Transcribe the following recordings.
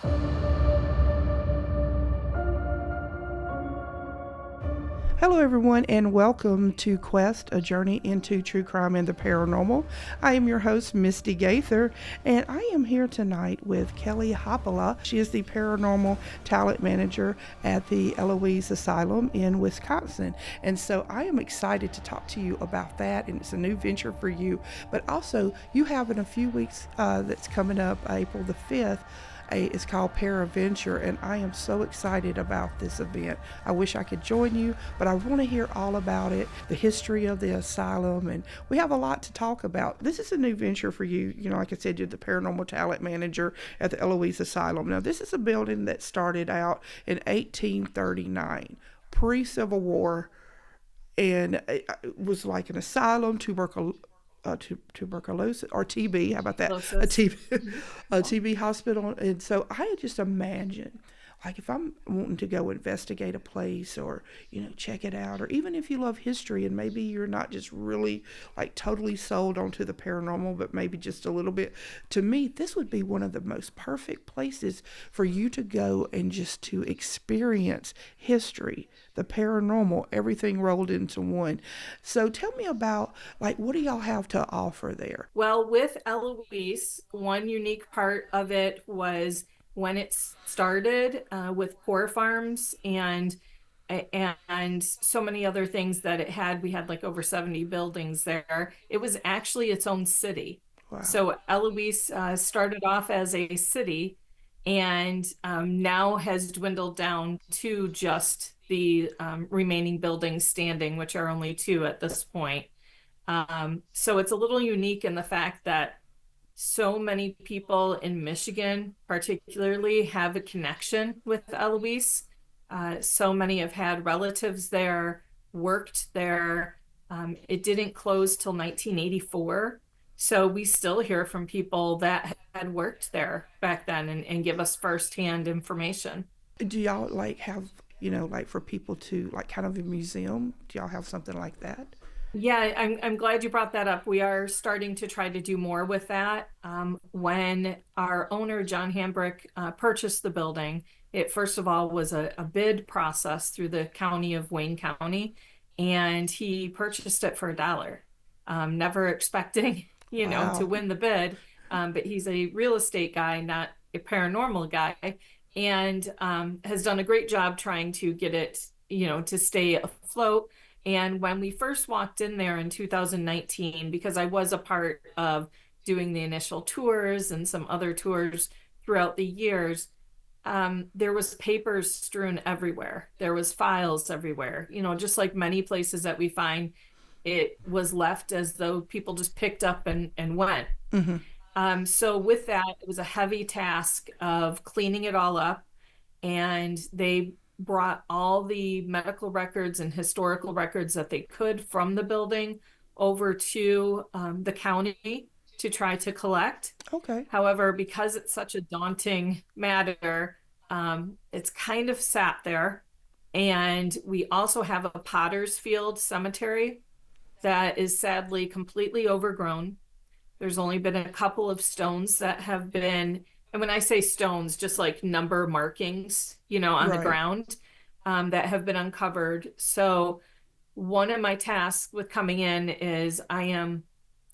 Hello, everyone, and welcome to Quest, a journey into true crime and the paranormal. I am your host, Misty Gaither, and I am here tonight with Kelly Haapala. She is the paranormal talent manager at the Eloise Asylum in Wisconsin. And so I am excited to talk to you about that, and it's a new venture for you. But also, you have in a few weeks that's coming up, April the 5th. It's called Paraventure, and I am so excited about this event. I wish I could join you, but I want to hear all about it, the history of the asylum, and we have a lot to talk about. This is a new venture for you. You know, like I said, you're the paranormal talent manager at the Eloise Asylum. Now, this is a building that started out in 1839, pre-Civil War, and it was like an asylum, tuberculosis or TB. How about that? A Closest. TB, a TB hospital. And so I just imagine, like if I'm wanting to go investigate a place or check it out, or even if you love history and maybe you're not just really like totally sold onto the paranormal, but maybe just a little bit. To me, this would be one of the most perfect places for you to go and just to experience history, the paranormal, everything rolled into one. So tell me about like what do y'all have to offer there? Well, with Eloise, one unique part of it was when it started with poor farms and so many other things that it had. We had like over 70 buildings there. It was actually its own city. Wow. So Eloise started off as a city and now has dwindled down to just the remaining buildings standing, which are only two at this point. So it's a little unique in the fact that so many people in Michigan, particularly, have a connection with Eloise. So many have had relatives there, worked there. It didn't close till 1984. So we still hear from people that had worked there back then and give us firsthand information. Do y'all like have, like for people to like kind of a museum? Do y'all have something like that? Yeah, I'm glad you brought that up. We are starting to try to do more with that. When our owner, John Hambrick, purchased the building, it first of all was a bid process through the county of Wayne County, and he purchased it for $1. Never expecting, to Wow. win the bid. But he's a real estate guy, not a paranormal guy, and has done a great job trying to get it, to stay afloat. And when we first walked in there in 2019, because I was a part of doing the initial tours and some other tours throughout the years, there was papers strewn everywhere. There was files everywhere. Just like many places that we find, it was left as though people just picked up and went. Mm-hmm. So with that, it was a heavy task of cleaning it all up, and they brought all the medical records and historical records that they could from the building over to the county to try to collect. Okay. However, because it's such a daunting matter, it's kind of sat there. And we also have a Potter's Field cemetery that is sadly completely overgrown. There's only been a couple of stones that have been, and when I say stones, just like number markings, on the Right. ground that have been uncovered. So, one of my tasks with coming in is I am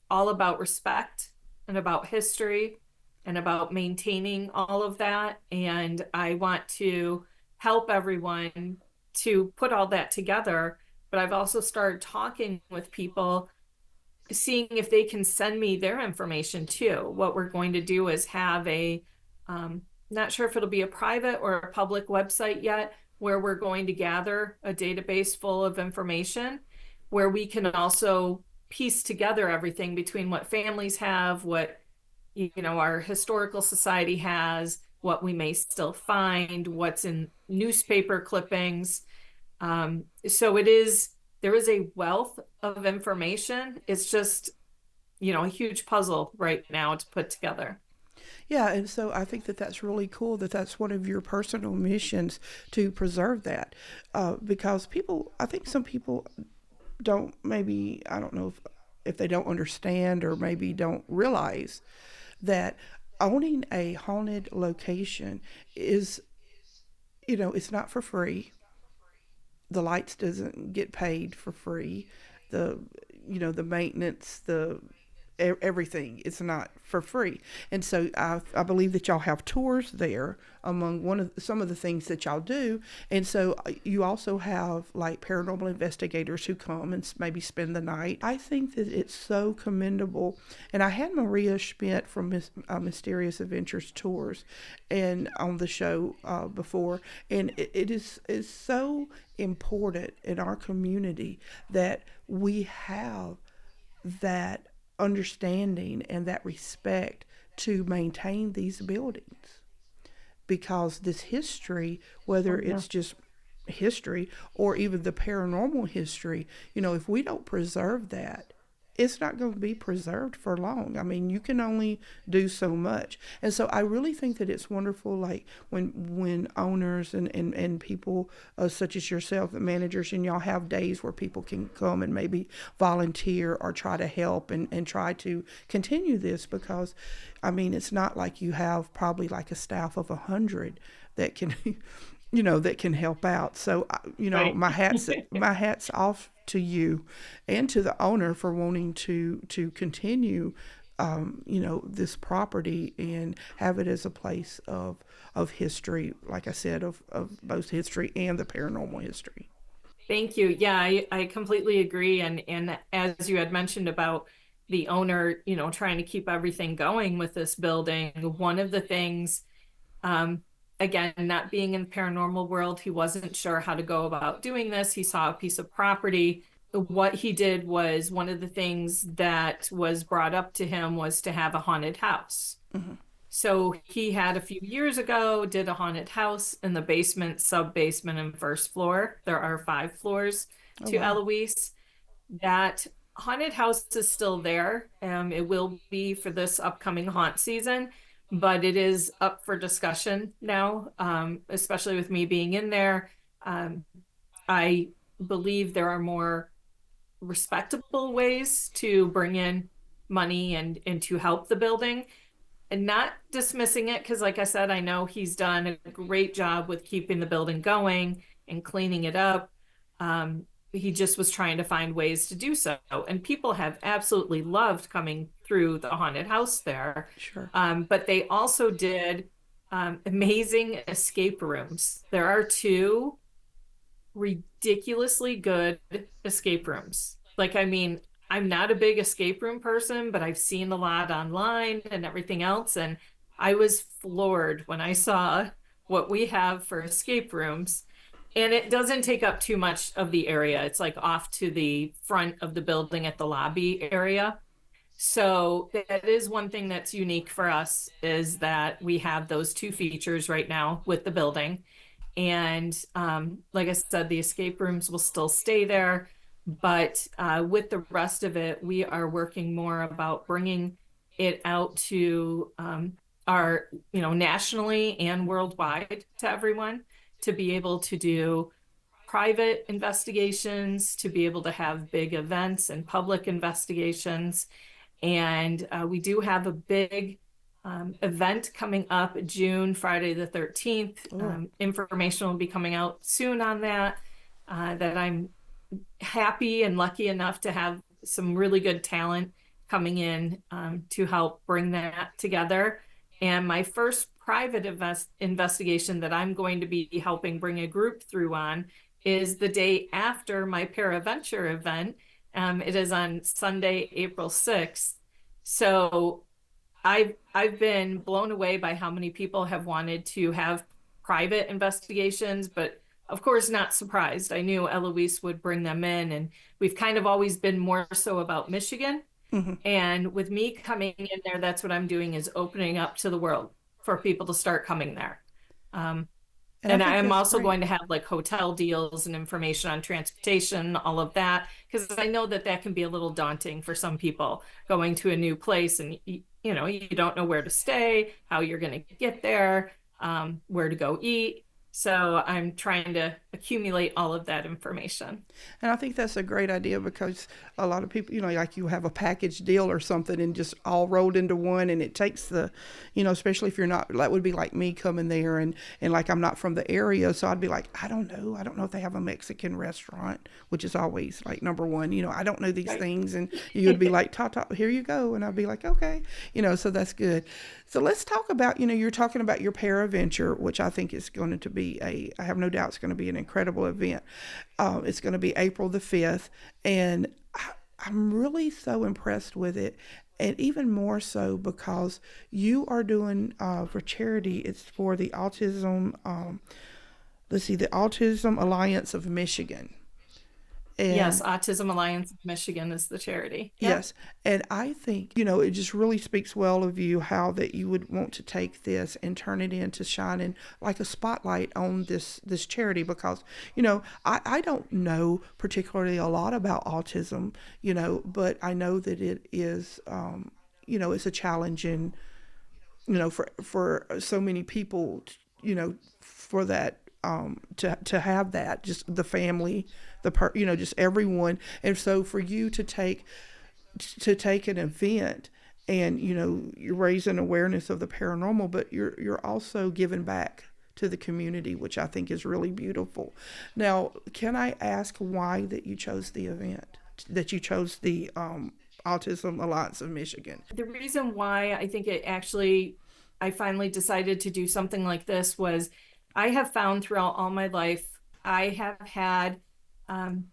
all about respect and about history and about maintaining all of that. And I want to help everyone to put all that together. But I've also started talking with people, seeing if they can send me their information too. What we're going to do is have not sure if it'll be a private or a public website yet, where we're going to gather a database full of information where we can also piece together everything between what families have, what, our historical society has, what we may still find, what's in newspaper clippings. So there is a wealth of information. It's just, a huge puzzle right now to put together. Yeah, and so I think that that's really cool that that's one of your personal missions to preserve that, because people, I think some people don't maybe I don't know if they don't understand or maybe don't realize that owning a haunted location is, it's not for free. The lights doesn't get paid for free. The the maintenance, the everything. It's not for free. And so I believe that y'all have tours there among some of the things that y'all do. And so you also have like paranormal investigators who come and maybe spend the night. I think that it's so commendable. And I had Maria Schmidt from Mysterious Adventures Tours and on the show before. And it is so important in our community that we have that understanding and that respect to maintain these buildings, because this history, whether Oh, yeah. it's just history or even the paranormal history, if we don't preserve that, it's not going to be preserved for long. I mean, you can only do so much. And so I really think that it's wonderful, like when owners and people such as yourself, the managers, and y'all have days where people can come and maybe volunteer or try to help and try to continue this, because, I mean, it's not like you have probably like a staff of 100 that can that can help out. So Right. my hats off to you and to the owner for wanting to continue this property and have it as a place of history, like I said, of both history and the paranormal history. Thank you. Yeah, I completely agree. And as you had mentioned about the owner, trying to keep everything going with this building, one of the things, um, again, not being in the paranormal world, he wasn't sure how to go about doing this. He saw a piece of property. What he did was one of the things that was brought up to him was to have a haunted house. Hmm. So he had a few years ago did a haunted house in the basement, sub basement, and first floor. There are 5 floors Oh, to wow. Eloise. That haunted house is still there. It will be for this upcoming haunt season, but it is up for discussion now, especially with me being in there. Um, I believe there are more respectable ways to bring in money and to help the building, and not dismissing it, because like I said, I know he's done a great job with keeping the building going and cleaning it up. He just was trying to find ways to do so, and people have absolutely loved coming through the haunted house there. Sure. But they also did amazing escape rooms. There are two ridiculously good escape rooms. Like, I mean, I'm not a big escape room person, but I've seen a lot online and everything else. And I was floored when I saw what we have for escape rooms. And it doesn't take up too much of the area. It's like off to the front of the building at the lobby area. So that is one thing that's unique for us, is that we have those two features right now with the building. And like I said, the escape rooms will still stay there. But with the rest of it, we are working more about bringing it out to our, nationally and worldwide, to everyone, to be able to do private investigations, to be able to have big events and public investigations. And we do have a big event coming up June, Friday the 13th. Oh, Information will be coming out soon on that, that I'm happy and lucky enough to have some really good talent coming in to help bring that together. And my first private investigation that I'm going to be helping bring a group through on is the day after my Paraventure event. It is on Sunday, April 6th. So I've been blown away by how many people have wanted to have private investigations, but of course not surprised. I knew Eloise would bring them in, and we've kind of always been more so about Michigan. hmm. And with me coming in there, that's what I'm doing, is opening up to the world for people to start coming there. Um, And I and think I'm that's also great. going to have like hotel deals and information on transportation, all of that, because I know that that can be a little daunting for some people, going to a new place and you don't know where to stay, how you're going to get there, where to go eat. So I'm trying to accumulate all of that information. And I think that's a great idea because a lot of people, like you have a package deal or something and just all rolled into one, and it takes especially if you're not, that would be like me coming there and like I'm not from the area, so I'd be like, I don't know if they have a Mexican restaurant, which is always like number one. I don't know these Right. things, and you would be like, ta, here you go, and I'd be like, okay, so that's good. So let's talk about, you're talking about your Paraventure, which I think is going to be I have no doubt it's going to be an incredible event. It's going to be April the 5th, and I'm really so impressed with it. And even more so because you are doing for charity, it's for the the Autism Alliance of Michigan. Yes, And Autism Alliance of Michigan is the charity. Yep. yes, and I think, it just really speaks well of you how that you would want to take this and turn it into shining like a spotlight on this charity because, I don't know particularly a lot about autism, but I know that it is, it's a challenge in, for so many people, for that to have that, just the family, just everyone. And so for you to take an event and you're raising awareness of the paranormal, but you're also giving back to the community, which I think is really beautiful. Now, can I ask why that you chose the event, that you chose the Autism Alliance of Michigan? The reason why I think I finally decided to do something like this was I have found throughout all my life, I have had um,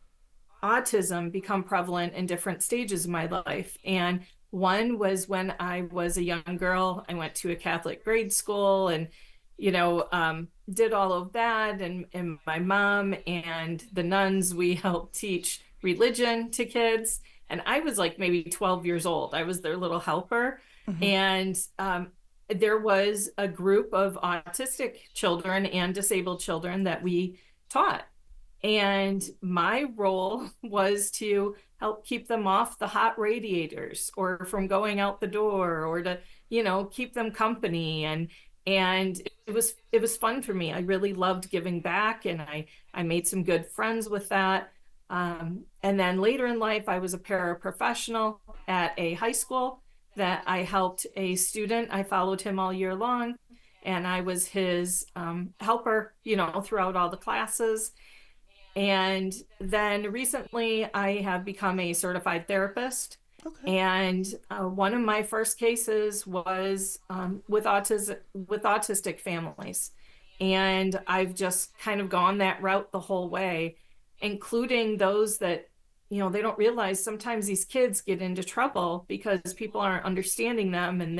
autism become prevalent in different stages of my life. And one was when I was a young girl. I went to a Catholic grade school and, did all of that. And my mom and the nuns, we helped teach religion to kids. And I was like maybe 12 years old. I was their little helper. Mm-hmm. And there was a group of autistic children and disabled children that we taught. And my role was to help keep them off the hot radiators or from going out the door or to, keep them company. And it was fun for me. I really loved giving back and I made some good friends with that. And then later in life, I was a paraprofessional at a high school that I helped a student. I followed him all year long and I was his helper, throughout all the classes. And then recently, I have become a certified therapist. Okay. And one of my first cases was with autistic families, and I've just kind of gone that route the whole way, including those that they don't realize sometimes these kids get into trouble because people aren't understanding them, and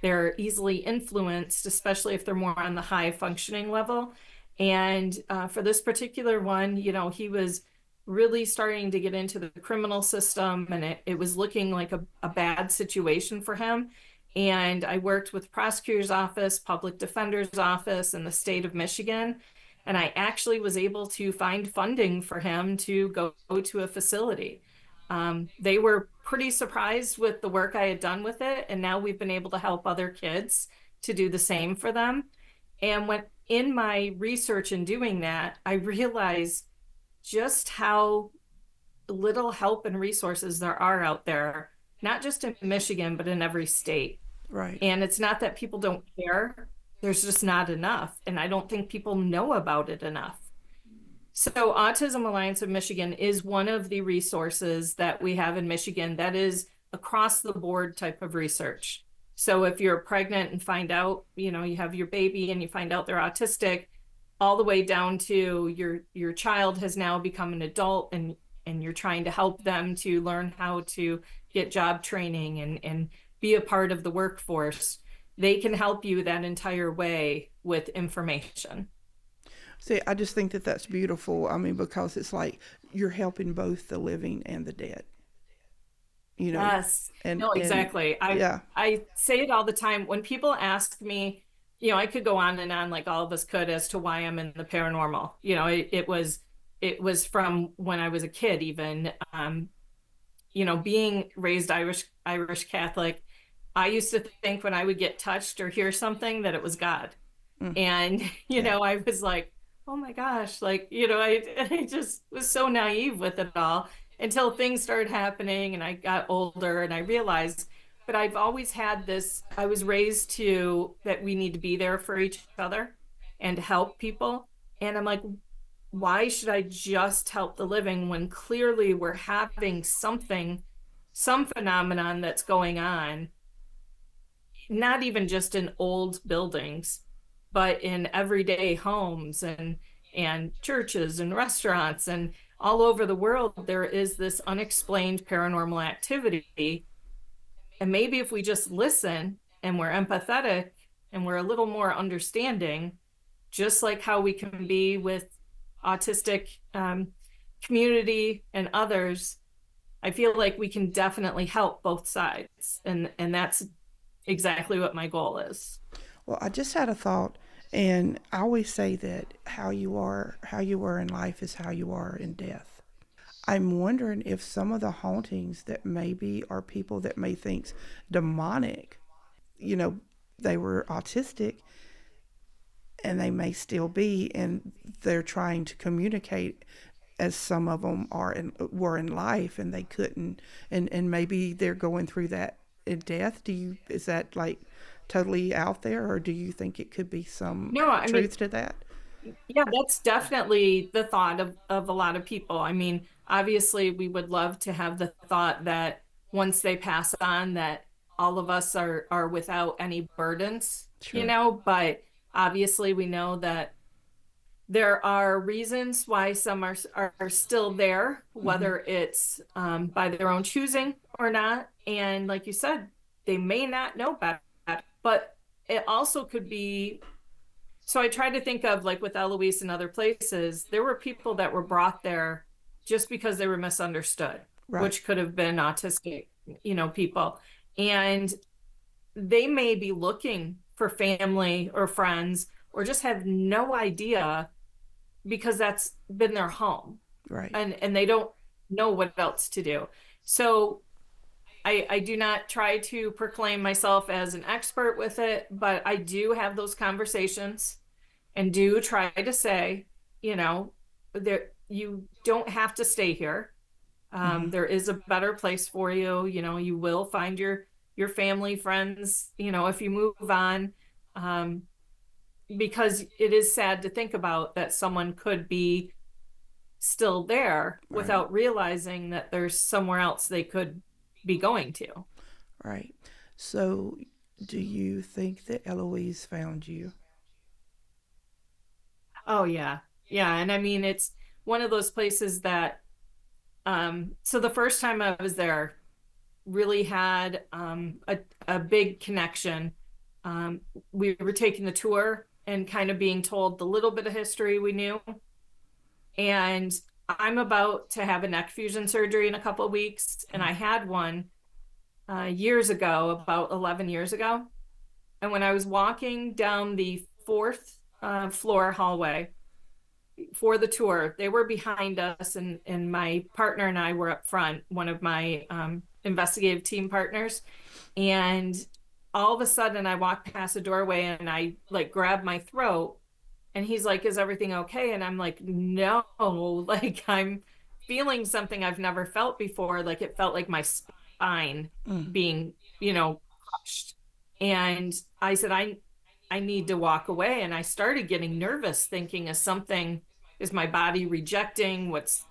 they're easily influenced, especially if they're more on the high functioning level. And for this particular one, he was really starting to get into the criminal system and it was looking like a bad situation for him. And I worked with prosecutor's office, public defender's office in the state of Michigan. And I actually was able to find funding for him to go to a facility. They were pretty surprised with the work I had done with it. And now we've been able to help other kids to do the same for them. And when in my research in doing that, I realized just how little help and resources there are out there, not just in Michigan, but in every state. Right. And it's not that people don't care, there's just not enough. And I don't think people know about it enough. So, Autism Alliance of Michigan is one of the resources that we have in Michigan that is across the board type of research. So, if you're pregnant and find out, you have your baby and you find out they're autistic, all the way down to your child has now become an adult and you're trying to help them to learn how to get job training and be a part of the workforce. They can help you that entire way with information. See, I just think that that's beautiful. I mean, because it's like you're helping both the living and the dead, you know, Yes. and No, and exactly. I yeah, I say it all the time when people ask me, I could go on and on like all of us could as to why I'm in the paranormal. It was from when I was a kid even. Being raised Irish Catholic, I used to think when I would get touched or hear something that it was God. And, Yeah. I was like, oh my gosh, like, I just was so naive with it all until things started happening and I got older and I realized, but I've always had this, I was raised to that we need to be there for each other and help people. And I'm like, why should I just help the living when clearly we're having something, some phenomenon that's going on, not even just in old buildings, but in everyday homes and churches and restaurants and all over the world, there is this unexplained paranormal activity. And maybe if we just listen and we're empathetic and we're a little more understanding, just like how we can be with autistic community and others, I feel like we can definitely help both sides. And that's exactly what my goal is. Well, I just had a thought, and I always say that how you were in life is how you are in death. I'm wondering if some of the hauntings that maybe are people that may think demonic, you know, they were autistic and they may still be, and they're trying to communicate as some of them were in life and they couldn't, and maybe they're going through that in death. Is that like totally out there, or do you think it could be some No, I mean, truth to that? yeah, that's definitely the thought of a lot of people. I mean, obviously, we would love to have the thought that once they pass on, that all of us are without any burdens, Sure. but obviously we know that there are reasons why some are still there, Mm-hmm. whether it's by their own choosing or not. And like you said, they may not know better, but it also could be. So I tried to think of like with Eloise and other places, there were people that were brought there just because they were misunderstood, Right. which could have been autistic, people. And they may be looking for family or friends or just have no idea because that's been their home Right. and they don't know what else to do. So I do not try to proclaim myself as an expert with it, but I do have those conversations and do try to say, you know, there you don't have to stay here. Mm-hmm. There is a better place for you. You will find your family, friends, if you move on. Um, because it is sad to think about that someone could be still there Right. without realizing that there's somewhere else they could be going to. Right. So, do you think that Eloise found you? Oh yeah. Yeah. And I mean it's one of those places that so the first time I was there really had a big connection. Um, we were taking the tour and kind of being told the little bit of history we knew. And I'm about to have a neck fusion surgery in a couple of weeks, and Oh, I had one years ago, about 11 years ago. And when I was walking down the fourth floor hallway for the tour, they were behind us, and my partner and I were up front, one of my investigative team partners. And all of a sudden, I walked past a doorway and I like grabbed my throat. And he's like, "Is everything okay?" And I'm like, "No, like I'm feeling something I've never felt before. Like it felt like my spine mm, being, crushed." And I said, I need to walk away. And I started getting nervous, thinking, is my body rejecting what's,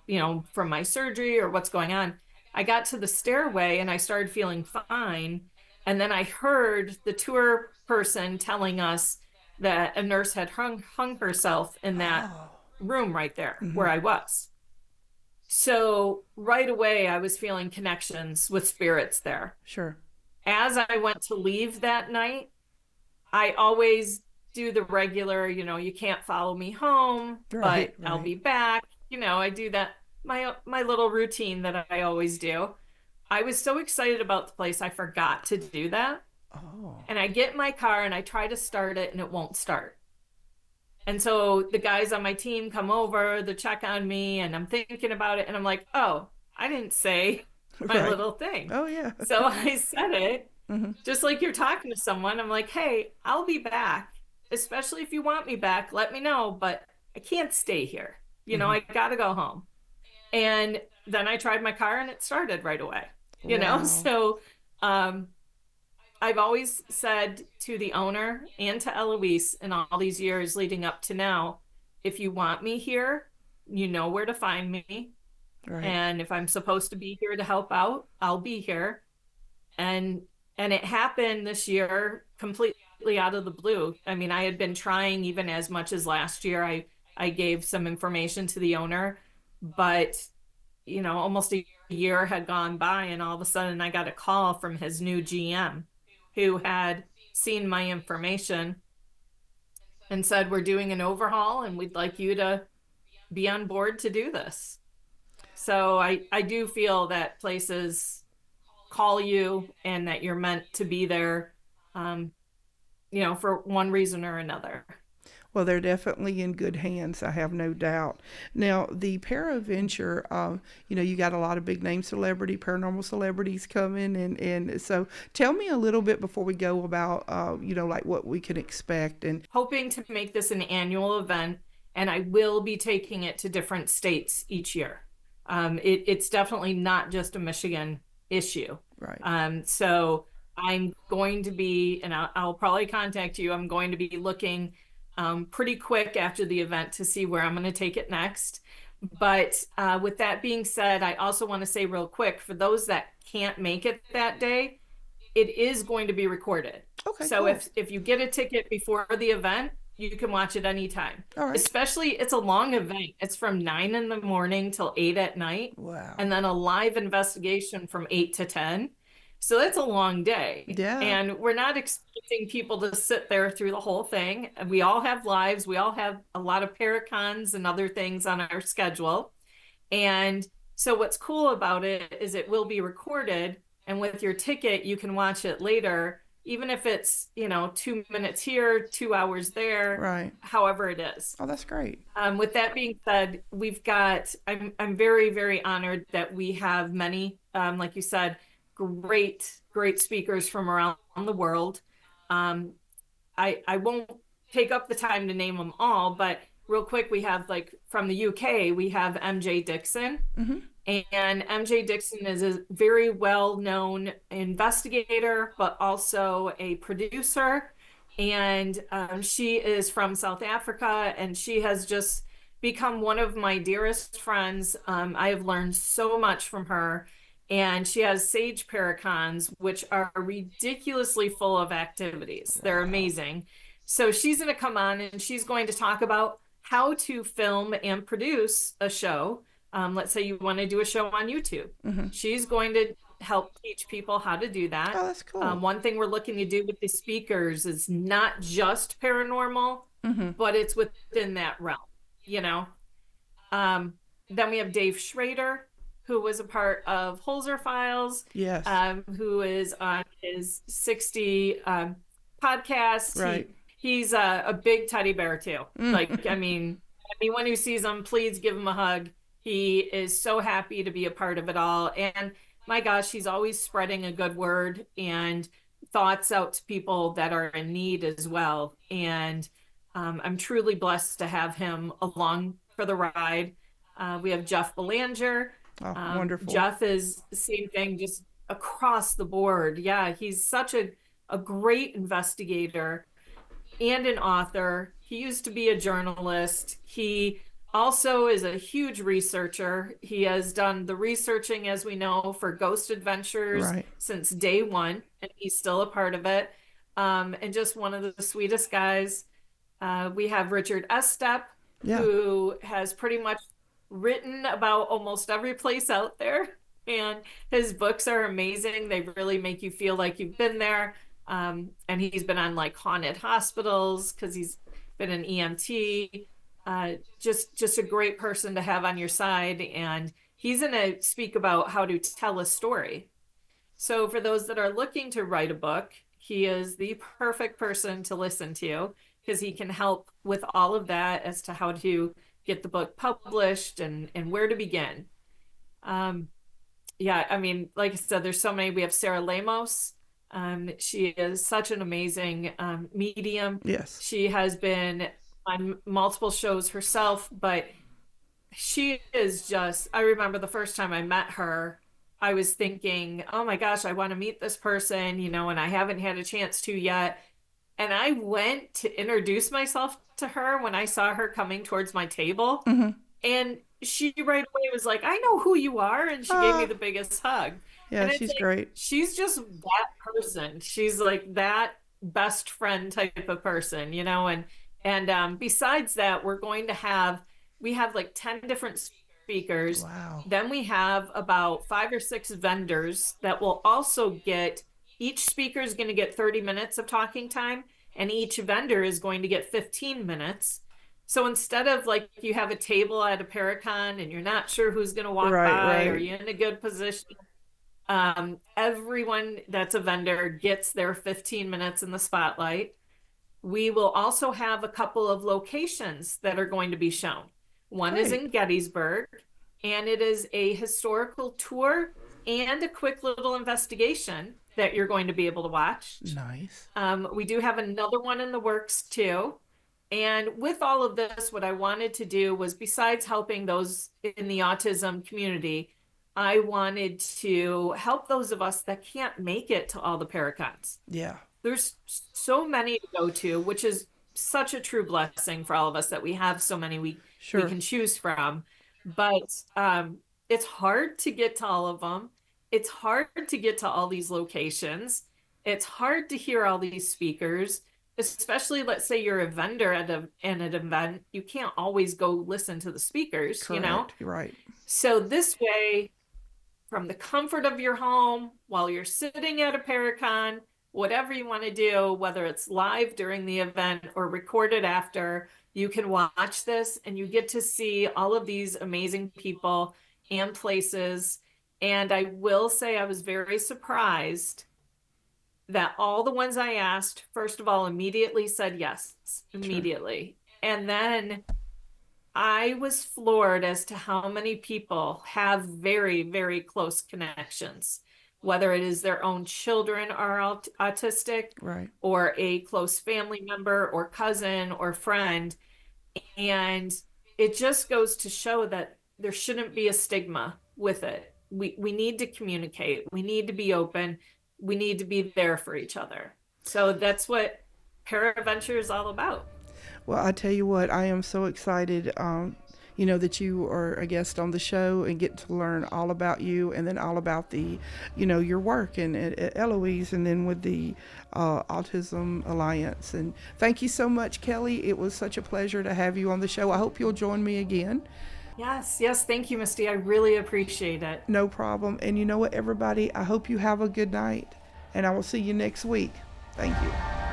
from my surgery or what's going on? I got to the stairway and I started feeling fine. And then I heard the tour person telling us that a nurse had hung herself in that oh, room right there mm-hmm. where I was. So right away, I was feeling connections with spirits there. Sure. As I went to leave that night, I always do the regular, you can't follow me home, Right. but I'll Right. be back. I do that my little routine that I always do. I was so excited about the place, I forgot to do that. Oh. And I get in my car and I try to start it and it won't start. And so the guys on my team come over, they check on me, and I'm thinking about it, and I'm like, oh, I didn't say my Right. little thing. Oh yeah. So I said it Mm-hmm. just like you're talking to someone. I'm like, hey, I'll be back especially if you want me back, let me know, but I can't stay here. Hmm. I gotta go home. And then I tried my car and it started right away, Wow. So um, I've always said to the owner and to Eloise in all these years leading up to now, if you want me here, you know where to find me. Right. And if I'm supposed to be here to help out, I'll be here. And it happened this year completely out of the blue. I mean, I had been trying even as much as last year. I gave some information to the owner, but almost a year had gone by, and all of a sudden I got a call from his new GM who had seen my information and said, "We're doing an overhaul and we'd like you to be on board to do this." So I do feel that places call you and that you're meant to be there, um, for one reason or another. Well, they're definitely in good hands. I have no doubt. Now, the Paraventure, you got a lot of big name paranormal celebrities coming, and so tell me a little bit before we go about, like what we can expect. And Hoping to make this an annual event, and I will be taking it to different states each year. It's definitely not just a Michigan issue. right, So I'm going to be, and I'll probably contact you. I'm going to be looking pretty quick after the event to see where I'm going to take it next. But with that being said, I also want to say real quick for those that can't make it that day, it is going to be recorded. okay, So cool, if you get a ticket before the event, you can watch it anytime. all right, Especially it's a long event. It's from 9 in the morning till 8 at night, wow, and then a live investigation from 8 to 10. So that's a long day. yeah, And we're not expecting people to sit there through the whole thing. We all have lives. We all have a lot of paracons and other things on our schedule. And so what's cool about it is it will be recorded, and with your ticket, you can watch it later, even if it's, 2 minutes here, 2 hours there, right. however it is. Oh, that's great. With that being said, I'm very, very honored that we have many, like you said, great, great speakers from around the world. Um, I won't take up the time to name them all, but real quick, we have like from the UK, we have MJ Dixon. Mm-hmm. And MJ Dixon is a very well known investigator, but also a producer. And she is from South Africa, and she has just become one of my dearest friends. I have learned so much from her. And she has Sage Paracons, which are ridiculously full of activities. They're Wow. amazing. So she's going to come on and she's going to talk about how to film and produce a show. Let's say you want to do a show on YouTube. Mm-hmm. She's going to help teach people how to do that. Oh, that's cool. One thing we're looking to do with the speakers is not just paranormal, Mm-hmm. but it's within that realm, you know? Um, then we have Dave Schrader, who was a part of Holzer Files, Yes. who is on his 60 podcast. Right. He's a big teddy bear too. Like, I Mm. mean, anyone who sees him, please give him a hug. He is so happy to be a part of it all. And my gosh, he's always spreading a good word and thoughts out to people that are in need as well. And I'm truly blessed to have him along for the ride. We have Jeff Belanger. Oh, wonderful. Jeff is the same thing, just across the board. Yeah, he's such a great investigator and an author. He used to be a journalist. He also is a huge researcher. He has done the researching, as we know, for Ghost Adventures Right. since day one, and he's still a part of it. And just one of the sweetest guys. We have Richard Estep, Yeah. who has pretty much written about almost every place out there. And his books are amazing. They really make you feel like you've been there. And he's been on like haunted hospitals because he's been an EMT. Just a great person to have on your side. And he's going to speak about how to tell a story. So for those that are looking to write a book, he is the perfect person to listen to because he can help with all of that as to how to get the book published and where to begin. Um, yeah, I mean, like I said, there's so many. We have Sarah Lamos. She is such an amazing medium. Yes. She has been on multiple shows herself, but she is just, I remember the first time I met her, I was thinking, oh my gosh, I want to meet this person, and I haven't had a chance to yet. And I went to introduce myself to her when I saw her coming towards my table. Mm-hmm. And she right away was like, I know who you are. And she gave me Ah, the biggest hug. yeah, And it's she's like, great. she's just that person. She's like that best friend type of person, and besides that, we have like 10 different speakers. Wow. Then we have about 5 or 6 vendors that will also each speaker is going to get 30 minutes of talking time, and each vendor is going to get 15 minutes. So instead of like you have a table at a Paracon and you're not sure who's going to walk Right, by or right. you're in a good position, everyone that's a vendor gets their 15 minutes in the spotlight. We will also have a couple of locations that are going to be shown. One is Great. in Gettysburg, and it is a historical tour and a quick little investigation that you're going to be able to watch. Nice. We do have another one in the works too. And with all of this, what I wanted to do was, besides helping those in the autism community, I wanted to help those of us that can't make it to all the Paracons. Yeah. There's so many to go to, which is such a true blessing for all of us that we have so many we Sure. can choose from. But it's hard to get to all of them. It's hard to get to all these locations. It's hard to hear all these speakers, especially let's say you're a vendor at an event. You can't always go listen to the speakers. Correct. You're right. So this way, from the comfort of your home while you're sitting at a Paracon, whatever you want to do, whether it's live during the event or recorded after, you can watch this and you get to see all of these amazing people and places. And I will say I was very surprised that all the ones I asked, first of all, immediately said yes, Sure. immediately. And then I was floored as to how many people have very, very close connections, whether it is their own children are autistic Right. or a close family member or cousin or friend. And it just goes to show that there shouldn't be a stigma with it. We need to communicate, we need to be open, we need to be there for each other. So that's what Paraventure is all about. Well, I tell you what, I am so excited, that you are a guest on the show and get to learn all about you and then all about your work and at Eloise and then with the Autism Alliance. And thank you so much, Kelly. It was such a pleasure to have you on the show. I hope you'll join me again. Yes, yes, thank you, Misty. I really appreciate it. No problem. And you know what, everybody, I hope you have a good night and I will see you next week. Thank you.